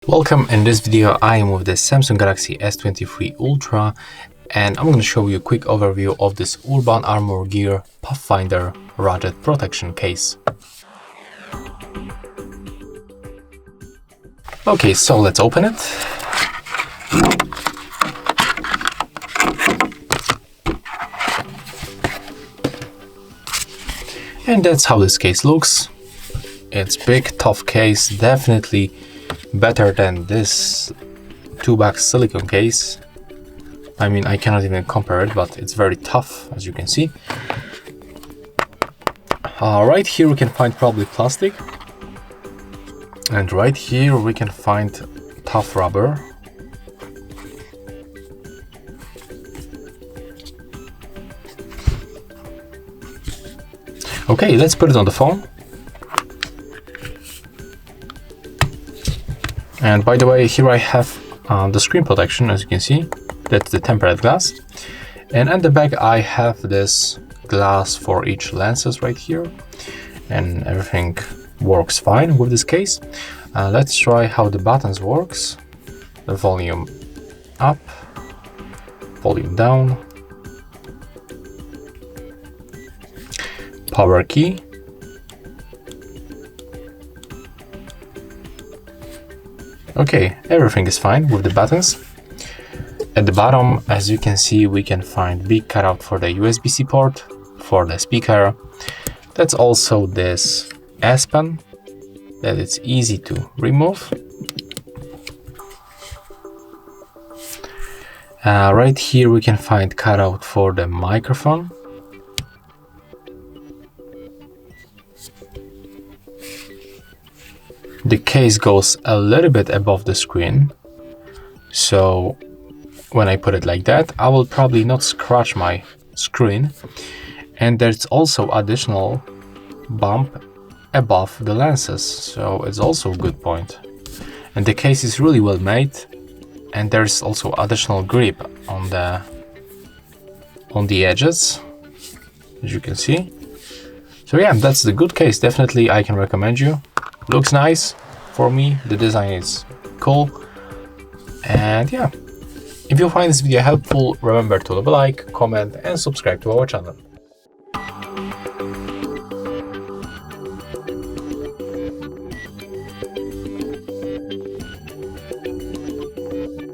Welcome. In this video I am with the Samsung Galaxy S23 Ultra and I'm going to show you a quick overview of this Urban Armor Gear Pathfinder rugged protection case. Okay, so let's open it. And that's how this case looks. It's big, tough case, definitely better than this 2-box silicone case. I mean, I cannot even compare it, but it's very tough, as you can see. Right here we can find probably plastic, and right here we can find tough rubber. Okay, let's put it on the phone. And by the way, here I have the screen protection, as you can see. That's the tempered glass. And at the back I have this glass for each lenses right here. And everything works fine with this case. Let's try how the buttons works. The volume up, volume down, power key, okay, everything is fine with the buttons. At the bottom, as you can see, we can find big cutout for the Usbc port for the speaker. That's also this S Pen that it's easy to remove. Right here we can find cutout for the microphone. The case goes a little bit above the screen, so when I put it like that, I will probably not scratch my screen. And there's also additional bump above the lenses, so it's also a good point. And the case is really well made, and there's also additional grip on the edges, as you can see. So yeah, that's the good case. Definitely I can recommend you. Looks nice for me, the design is cool. And yeah, if you find this video helpful, remember to leave a like, comment and subscribe to our channel.